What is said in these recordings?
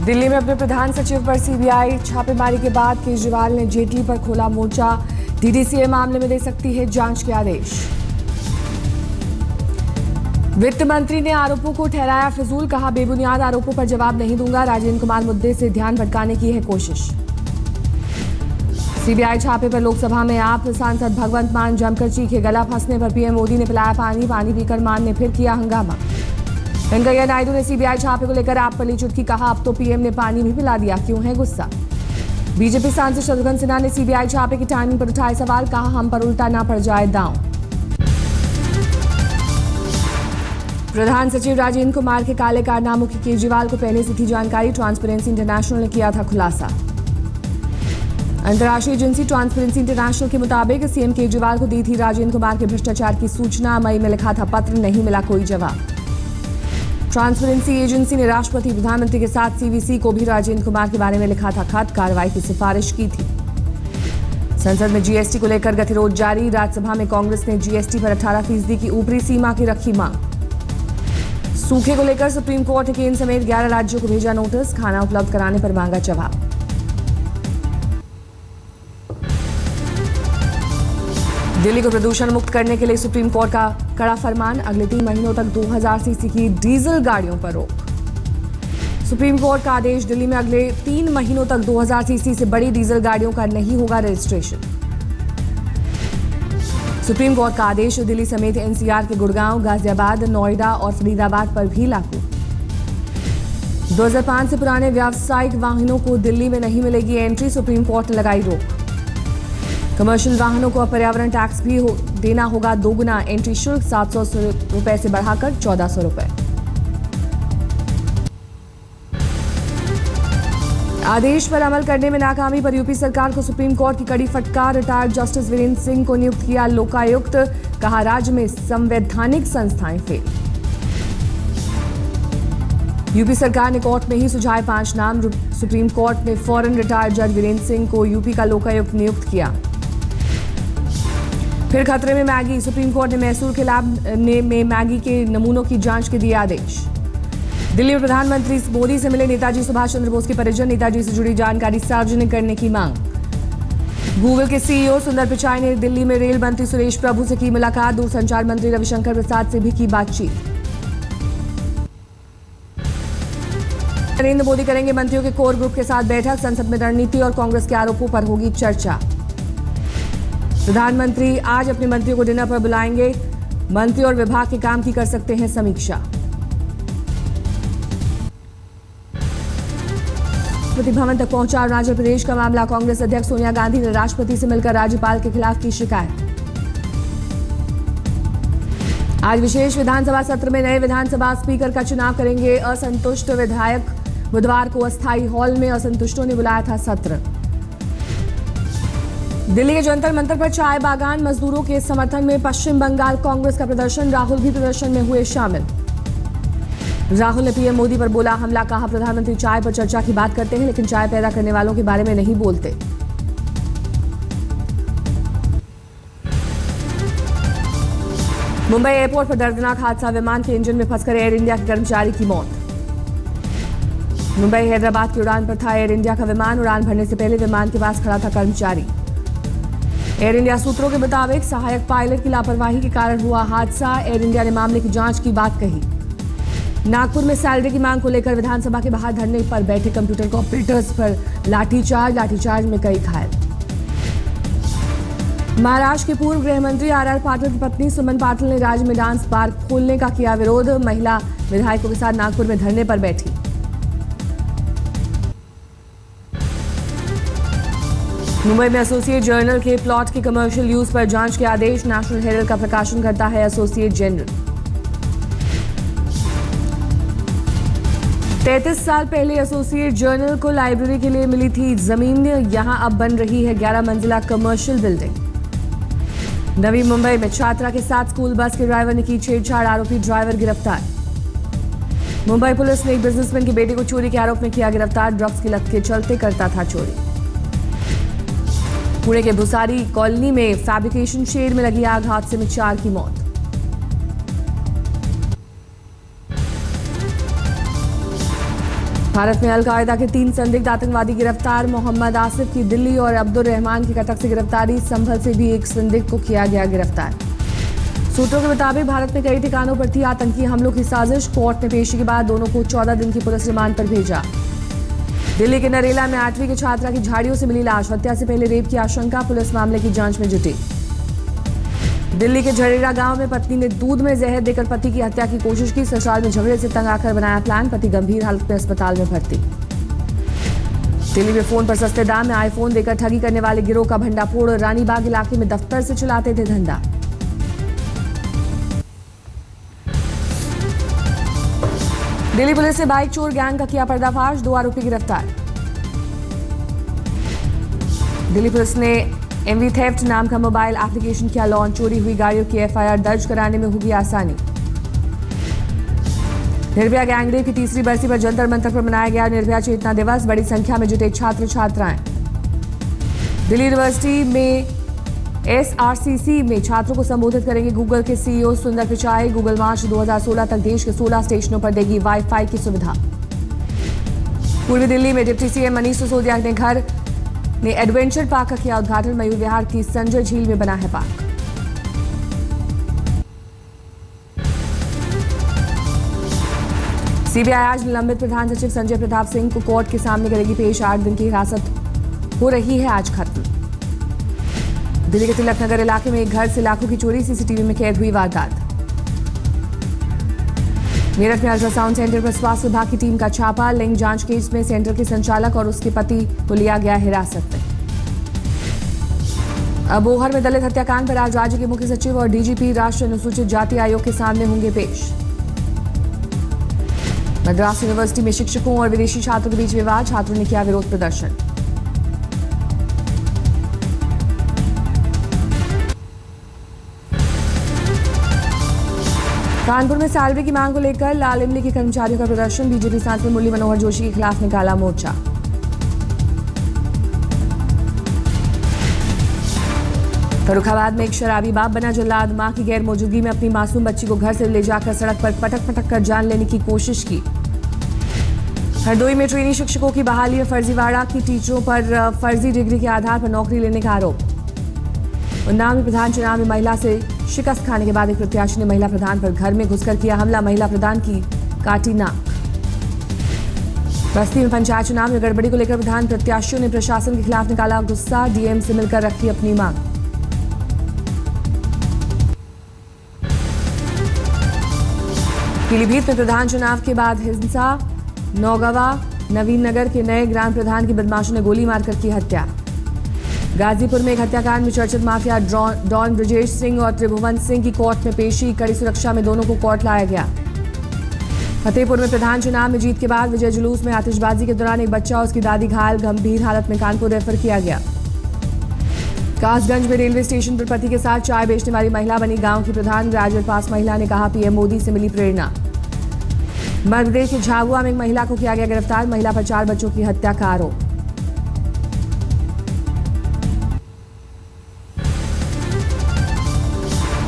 दिल्ली में अपने प्रधान सचिव पर सीबीआई छापेमारी के बाद केजरीवाल ने जेटली पर खोला मोर्चा। डीडीसीए मामले में दे सकती है जांच के आदेश। वित्त मंत्री ने आरोपों को ठहराया फिजूल, कहा बेबुनियाद आरोपों पर जवाब नहीं दूंगा। राजेंद्र कुमार मुद्दे से ध्यान भटकाने की है कोशिश। सीबीआई छापे पर लोकसभा में आप सांसद भगवंत मान जमकर चीखे। गला फंसने पर पीएम मोदी ने पिलाया पानी, पानी पीकर मान ने फिर किया हंगामा। वेंकैया नायडू ने सीबीआई छापे को लेकर आप पली चुटकी, कहा अब तो पीएम ने पानी भी पिला दिया, क्यों है गुस्सा। बीजेपी सांसद शत्रुघ्न सिन्हा ने सीबीआई छापे की टाइमिंग पर उठाए सवाल, कहा हम पर उल्टा ना पड़ जाए दांव। प्रधान सचिव राजेंद्र कुमार के काले कारनामों की केजरीवाल को पहले से थी जानकारी। ट्रांसपेरेंसी इंटरनेशनल ने किया था खुलासा। अंतर्राष्ट्रीय एजेंसी ट्रांसपेरेंसी इंटरनेशनल के मुताबिक सीएम केजरीवाल को दी थी राजेंद्र कुमार के भ्रष्टाचार की सूचना। मई में लिखा था पत्र, नहीं मिला कोई जवाब। ट्रांसपेरेंसी एजेंसी ने राष्ट्रपति प्रधानमंत्री के साथ सीवीसी को भी राजेंद्र कुमार के बारे में लिखा था खत, कार्रवाई की सिफारिश की थी। संसद में जीएसटी को लेकर गतिरोध जारी। राज्यसभा में कांग्रेस ने जीएसटी पर 18% की ऊपरी सीमा की रखी मांग। सूखे को लेकर सुप्रीम कोर्ट ने केंद्र समेत 11 राज्यों को भेजा नोटिस, खाना उपलब्ध कराने पर मांगा जवाब। दिल्ली को प्रदूषण मुक्त करने के लिए सुप्रीम कोर्ट का कड़ा फरमान। अगले 3 महीनों तक 2000 सीसी की डीजल गाड़ियों पर रोक। सुप्रीम कोर्ट का आदेश, दिल्ली में अगले 3 महीनों तक 2000 सीसी से बड़ी डीजल गाड़ियों का नहीं होगा रजिस्ट्रेशन। सुप्रीम कोर्ट का आदेश दिल्ली समेत एनसीआर के गुड़गांव, गाजियाबाद, नोएडा और फरीदाबाद पर भी लागू। 2005 से पुराने व्यावसायिक वाहनों को दिल्ली में नहीं मिलेगी एंट्री, सुप्रीम कोर्ट ने लगाई रोक। कमर्शियल वाहनों को अब पर्यावरण टैक्स भी देना होगा दोगुना। एंट्री शुल्क 700 रुपए से बढ़ाकर 1400 रुपए। आदेश पर अमल करने में नाकामी पर यूपी सरकार को सुप्रीम कोर्ट की कड़ी फटकार। रिटायर्ड जस्टिस वीरेंद्र सिंह को नियुक्त किया लोकायुक्त, कहा राज्य में संवैधानिक संस्थाएं फेल। यूपी सरकार ने कोर्ट में ही सुझाए 5 नाम। सुप्रीम कोर्ट ने फौरन रिटायर्ड जज वीरेंद्र सिंह को यूपी का लोकायुक्त नियुक्त किया। फिर खतरे में मैगी। सुप्रीम कोर्ट ने मैसूर के लैब में मैगी के नमूनों की जांच के दिए आदेश। दिल्ली में प्रधानमंत्री मोदी से मिले नेताजी सुभाष चंद्र बोस के परिजन, नेताजी से जुड़ी जानकारी सार्वजनिक करने की मांग। गूगल के सीईओ सुंदर पिचाई ने दिल्ली में रेल मंत्री सुरेश प्रभु से की मुलाकात। दूरसंचार मंत्री रविशंकर प्रसाद से भी की बातचीत। नरेंद्र मोदी करेंगे मंत्रियों के कोर ग्रुप के साथ बैठक। संसद में रणनीति और कांग्रेस के आरोपों पर होगी चर्चा। प्रधानमंत्री आज अपने मंत्रियों को डिनर पर बुलाएंगे। मंत्री और विभाग के काम की कर सकते हैं समीक्षा। राष्ट्रपति भवन तक पहुंचा अरुणाचल प्रदेश का मामला। कांग्रेस अध्यक्ष सोनिया गांधी ने राष्ट्रपति से मिलकर राज्यपाल के खिलाफ की शिकायत। आज विशेष विधानसभा सत्र में नए विधानसभा स्पीकर का चुनाव करेंगे असंतुष्ट विधायक। बुधवार को अस्थायी हॉल में असंतुष्टों ने बुलाया था सत्र। दिल्ली के जंतर मंतर पर चाय बागान मजदूरों के समर्थन में पश्चिम बंगाल कांग्रेस का प्रदर्शन। राहुल भी प्रदर्शन में हुए शामिल। राहुल ने पीएम मोदी पर बोला हमला, कहा प्रधानमंत्री चाय पर चर्चा की बात करते हैं लेकिन चाय पैदा करने वालों के बारे में नहीं बोलते। मुंबई एयरपोर्ट पर दर्दनाक हादसा, विमान के इंजन में फंसकर एयर इंडिया के कर्मचारी की मौत। मुंबई हैदराबाद की उड़ान पर था एयर इंडिया का विमान। उड़ान भरने से पहले विमान के पास खड़ा था कर्मचारी। एयर इंडिया सूत्रों के मुताबिक सहायक पायलट की लापरवाही के कारण हुआ हादसा। एयर इंडिया ने मामले की जांच की बात कही। नागपुर में सैलरी की मांग को लेकर विधानसभा के बाहर धरने पर बैठे कंप्यूटर ऑपरेटर्स पर लाठीचार्ज में कई घायल। महाराष्ट्र के पूर्व गृह मंत्री आर पाटिल की पत्नी सुमन पाटिल ने राज्य में डांस बार खोलने का किया विरोध। महिला विधायकों के साथ नागपुर में धरने पर बैठी। मुंबई में एसोसिएट जर्नल के प्लॉट के कमर्शियल यूज पर जांच के आदेश। नेशनल हेरल्ड का प्रकाशन करता है एसोसिएट जर्नल। 33 साल पहले एसोसिएट जर्नल को लाइब्रेरी के लिए मिली थी जमीन। यहां अब बन रही है 11 मंजिला कमर्शियल बिल्डिंग। नवी मुंबई में छात्रा के साथ स्कूल बस के ड्राइवर ने की छेड़छाड़, आरोपी ड्राइवर गिरफ्तार। मुंबई पुलिस ने एक बिजनेसमैन के बेटे को चोरी के आरोप में किया गिरफ्तार। ड्रग्स की लत के चलते करता था चोरी। पुणे के भुसारी कॉलोनी में फैब्रिकेशन शेड में लगी आग, हादसे में 4 की मौत। भारत में अलकायदा के 3 संदिग्ध आतंकवादी गिरफ्तार। मोहम्मद आसिफ की दिल्ली और अब्दुल रहमान की कटक से गिरफ्तारी। संभल से भी एक संदिग्ध को किया गया गिरफ्तार। सूत्रों के मुताबिक भारत में कई ठिकानों पर थी आतंकी हमलों की साजिश। कोर्ट ने पेशी के बाद दोनों को 14 दिन की पुलिस रिमांड पर भेजा। दिल्ली के नरेला में 8वीं की छात्रा की झाड़ियों से मिली लाश। हत्या से पहले रेप की आशंका। पुलिस मामले की जांच में जुटी। दिल्ली के झरेरा गांव में पत्नी ने दूध में जहर देकर पति की हत्या की कोशिश की। ससुराल में झगड़े से तंग आकर बनाया प्लान। पति गंभीर हालत में अस्पताल में भर्ती। दिल्ली में फोन पर सस्ते दाम में आईफोन देकर ठगी करने वाले गिरोह का भंडाफोड़। रानीबाग इलाके में दफ्तर से चलाते थे धंधा। दिल्ली पुलिस ने बाइक चोर गैंग का किया पर्दाफाश। 2 आरोपी गिरफ्तार। दिल्ली पुलिस ने एमवी थेफ्ट नाम का मोबाइल एप्लीकेशन किया लॉन्च। चोरी हुई गाड़ियों की एफआईआर दर्ज कराने में होगी आसानी। निर्भया गैंगरेप की 3री बरसी पर जंतर मंतर पर मनाया गया निर्भया चेतना दिवस। बड़ी संख्या में जुटे छात्र छात्राएं। दिल्ली यूनिवर्सिटी में एसआरसीसी में छात्रों को संबोधित करेंगे गूगल के सीईओ सुंदर पिचाई। गूगल मार्च 2016 तक देश के 16 स्टेशनों पर देगी वाईफाई की सुविधा। पूर्वी दिल्ली में डिप्टी सीएम मनीष सिसोदिया ने घर ने एडवेंचर पार्क का किया उद्घाटन। मयूर विहार की संजय झील में बना है पार्क। सीबीआई आज निलंबित प्रधान सचिव संजय प्रताप सिंह को कोर्ट के सामने करेगी पेश। 8 दिन की हिरासत हो रही है आज खत्म। दिल्ली के तिलक नगर इलाके में एक घर से लाखों की चोरी। सीसीटीवी में कैद हुई वारदात। मेरठ में अल्ट्रासाउंड सेंटर पर स्वास्थ्य विभाग की टीम का छापा। लिंग जांच केस में सेंटर के संचालक और उसके पति को लिया गया हिरासत में। अबोहर में दलित हत्याकांड पर आज राज्य के मुख्य सचिव और डीजीपी राष्ट्रीय अनुसूचित जाति आयोग के सामने होंगे पेश। मद्रास यूनिवर्सिटी में शिक्षकों और विदेशी छात्रों के बीच विवाद। छात्रों ने किया विरोध प्रदर्शन। कानपुर में सैलरी की मांग को लेकर लाल इमली के कर्मचारियों का प्रदर्शन। बीजेपी सांसद मुरली मनोहर जोशी के खिलाफ निकाला मोर्चा। फर्रुखाबाद में एक शराबी बाप बना जल्लाद। मां की गैर मौजूदगी में अपनी मासूम बच्ची को घर से ले जाकर सड़क पर पटक पटक कर जान लेने की कोशिश की। हरदोई में ट्रेनी शिक्षकों की बहाली में फर्जीवाड़ा की। टीचरों पर फर्जी डिग्री के आधार पर नौकरी लेने का आरोप। उन्नाव में प्रधान चुनाव में महिला से शिकस्त खाने के बाद एक प्रत्याशी ने महिला प्रधान पर घर में घुसकर किया हमला। महिला प्रधान की काटी नाक। बस्ती में पंचायत चुनाव में गड़बड़ी को लेकर प्रधान प्रत्याशियों ने प्रशासन के खिलाफ निकाला गुस्सा। डीएम से मिलकर रखी अपनी मांग। पीलीभीत में प्रधान चुनाव के बाद हिंसा। नौगवा नवीन नगर के नए ग्राम प्रधान की बदमाशों ने गोली मारकर की हत्या। गाजीपुर में एक हत्याकांड में चर्चित माफिया डॉन ब्रजेश सिंह और त्रिभुवन सिंह की कोर्ट में पेशी। कड़ी सुरक्षा में दोनों को कोर्ट लाया गया। फतेहपुर में प्रधान चुनाव में जीत के बाद विजय जुलूस में आतिशबाजी के दौरान एक बच्चा और उसकी दादी घायल। गंभीर हालत में कानपुर रेफर किया गया। कासगंज में रेलवे स्टेशन पर पति के साथ चाय बेचने वाली महिला बनी गांव की प्रधान। ग्रेजुएट पास महिला ने कहा पीएम मोदी से मिली प्रेरणा। मध्य प्रदेश के झाबुआ में एक महिला को किया गया गिरफ्तार। महिला पर 4 बच्चों की हत्या का आरोप।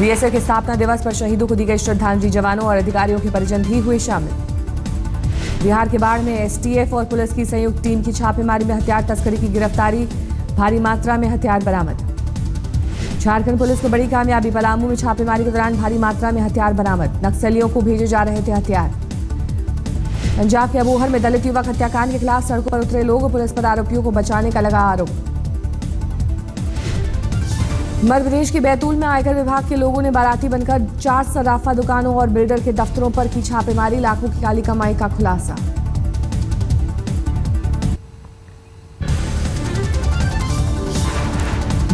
बीएसएफ के स्थापना दिवस पर शहीदों को दी गई श्रद्धांजलि। जवानों और अधिकारियों के परिजन भी हुए शामिल। बिहार के बाढ़ में एसटीएफ और पुलिस की संयुक्त टीम की छापेमारी में हथियार तस्करी की गिरफ्तारी। भारी मात्रा में हथियार बरामद। झारखंड पुलिस को बड़ी कामयाबी। पलामू में छापेमारी के दौरान भारी मात्रा में हथियार बरामद। नक्सलियों को भेजे जा रहे थे हथियार। पंजाब के अबोहर में दलित युवक हत्याकांड के खिलाफ सड़कों पर उतरे लोग। पुलिस पर आरोपियों को बचाने का लगा आरोप। मध्य प्रदेश के बैतूल में आयकर विभाग के लोगों ने बाराती बनकर 4 सराफा दुकानों और बिल्डर के दफ्तरों पर की छापेमारी। लाखों की काली कमाई का खुलासा।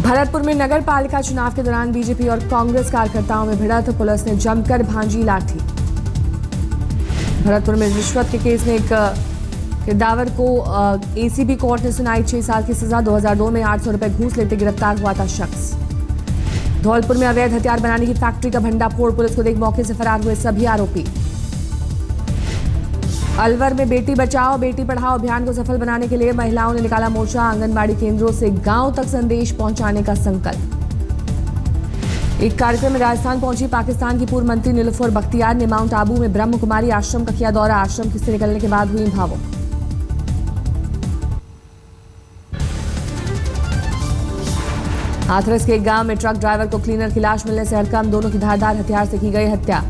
भरतपुर में नगर पालिका चुनाव के दौरान बीजेपी और कांग्रेस कार्यकर्ताओं में भिड़ंत। पुलिस ने जमकर भांजी लाठी। भरतपुर में रिश्वत के केस में एक किरदावर को एसीबी कोर्ट ने सुनाई 6 साल की सजा। 2002 में 800 रुपए घूस लेते गिरफ्तार हुआ था शख्स। धौलपुर में अवैध हथियार बनाने की फैक्ट्री का भंडाफोड़। पुलिस को देख मौके से फरार हुए सभी आरोपी। अलवर में बेटी बचाओ बेटी पढ़ाओ अभियान को सफल बनाने के लिए महिलाओं ने निकाला मोर्चा। आंगनबाड़ी केंद्रों से गांव तक संदेश पहुंचाने का संकल्प। एक कार्यक्रम में राजस्थान पहुंची पाकिस्तान की पूर्व मंत्री नीलुफर बख्तियार ने माउंट आबू में ब्रह्म कुमारी आश्रम का किया दौरा। आश्रम से निकलने के बाद हुई भावुक। हाथरस के एक गांव में ट्रक ड्राइवर को क्लीनर की लाश मिलने से हड़कंप, दोनों की धारदार हथियार से की गई हत्या।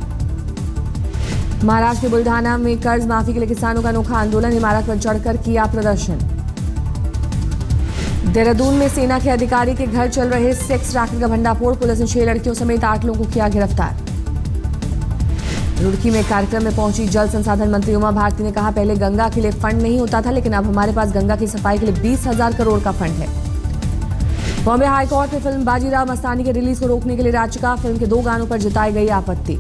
महाराष्ट्र के बुल्ढाना में कर्ज माफी के लिए किसानों का अनोखा आंदोलन, इमारत पर चढ़कर किया प्रदर्शन। देहरादून में सेना के अधिकारी के घर चल रहे सेक्स रैकेट का भंडाफोड़, पुलिस ने 6 लड़कियों समेत 8 लोगों को किया गिरफ्तार। रुड़की में कार्यक्रम में पहुंची जल संसाधन मंत्री उमा भारती ने कहा, पहले गंगा के लिए फंड नहीं होता था, लेकिन अब हमारे पास गंगा की सफाई के लिए 20,000 करोड़ का फंड है। बॉम्बे हाईकोर्ट में फिल्म बाजीराव मस्तानी के रिलीज को रोकने के लिए याचिका, फिल्म के 2 गानों पर जताई गई आपत्ति।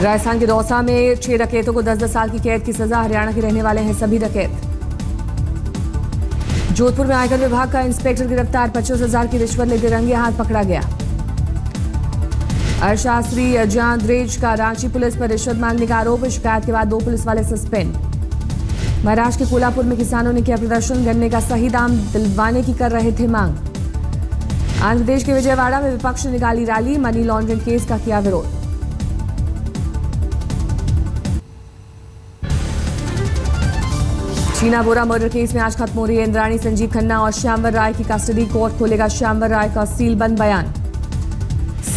राजस्थान के दौसा में 6 डकैतों को 10-10 साल की कैद की सजा, हरियाणा के रहने वाले हैं सभी डकैत। जोधपुर में आयकर विभाग का इंस्पेक्टर गिरफ्तार, 25,000 की रिश्वत लेते रंगे हाथ पकड़ा गया। अर्थशास्त्री अजान द्रेज का रांची पुलिस पर रिश्वत मांगने का आरोप, शिकायत के बाद 2 पुलिस वाले सस्पेंड। महाराष्ट्र के कोल्हापुर में किसानों ने किया प्रदर्शन, गन्ने का सही दाम दिलवाने की कर रहे थे मांग। आंध्र प्रदेश के विजयवाड़ा में विपक्ष ने निकाली रैली, मनी लॉन्ड्रिंग केस का किया विरोध। शीना बोरा मर्डर केस में आज खत्म हो रही है इंद्राणी, संजीव खन्ना और श्यामवर राय की कस्टडी, कोर्ट खोलेगा श्यामवर राय का सीलबंद बयान।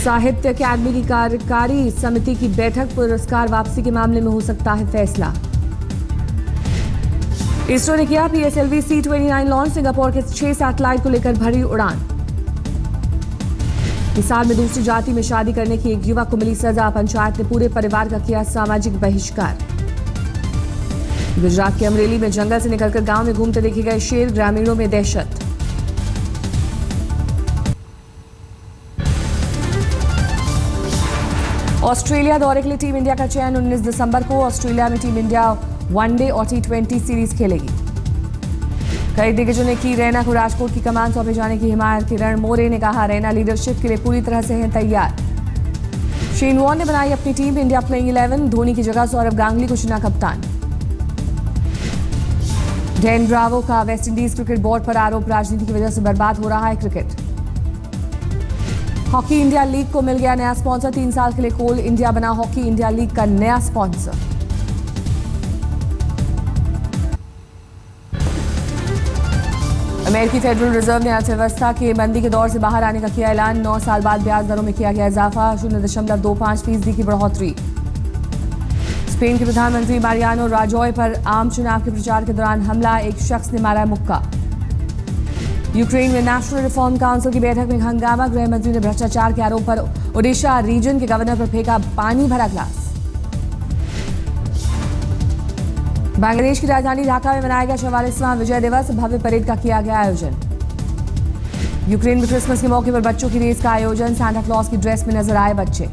साहित्य अकादमी की कार्यकारी समिति की बैठक, पुरस्कार वापसी के मामले में हो सकता है फैसला। इसरो ने किया PSLV C-29 लॉन्च, सिंगापुर के 6 सैटेलाइट को लेकर भरी उड़ान। हिसार में दूसरी जाति में शादी करने की एक युवक को मिली सजा, पंचायत ने पूरे परिवार का किया सामाजिक बहिष्कार। गुजरात के अमरेली में जंगल से निकलकर गांव में घूमते देखे गए शेर, ग्रामीणों में दहशत। ऑस्ट्रेलिया दौरे के लिए टीम इंडिया का चयन 19 दिसंबर को। ऑस्ट्रेलिया में टीम इंडिया वनडे और T20 सीरीज खेलेगी। कई दिग्गजों ने की रैना को राजकोट की कमान सौंपे जाने की हिमायत। किरण मोरे ने कहा, रैना लीडरशिप के लिए पूरी तरह से हैं तैयार। शेन वॉर्न ने बनाई अपनी टीम इंडिया प्लेइंग 11, धोनी की जगह सौरव गांगुली को चुना कप्तान। डैन ब्रावो का वेस्टइंडीज क्रिकेट बोर्ड पर आरोप, राजनीति की वजह से बर्बाद हो रहा है क्रिकेट। हॉकी इंडिया लीग को मिल गया नया स्पॉन्सर, 3 साल के लिए कोल इंडिया बना हॉकी इंडिया लीग का नया स्पॉन्सर। अमेरिकी फेडरल रिजर्व ने अर्थव्यवस्था के मंदी के दौर से बाहर आने का किया ऐलान, 9 साल बाद ब्याज दरों में किया गया इजाफा, 0.25% की बढ़ोतरी। स्पेन के प्रधानमंत्री मारियानो राजोय पर आम चुनाव के प्रचार के दौरान हमला, एक शख्स ने मारा मुक्का। यूक्रेन में नेशनल रिफॉर्म काउंसिल की बैठक में हंगामा, गृह मंत्री ने भ्रष्टाचार के आरोप पर ओडिशा रीजन के गवर्नर पर फेंका पानी भरा ग्लास। बांग्लादेश की राजधानी ढाका में मनाया गया 44वां विजय दिवस, भव्य परेड का किया गया आयोजन। यूक्रेन में क्रिसमस के मौके पर बच्चों की रेस का आयोजन, सांता क्लॉज की ड्रेस में नजर आए बच्चे।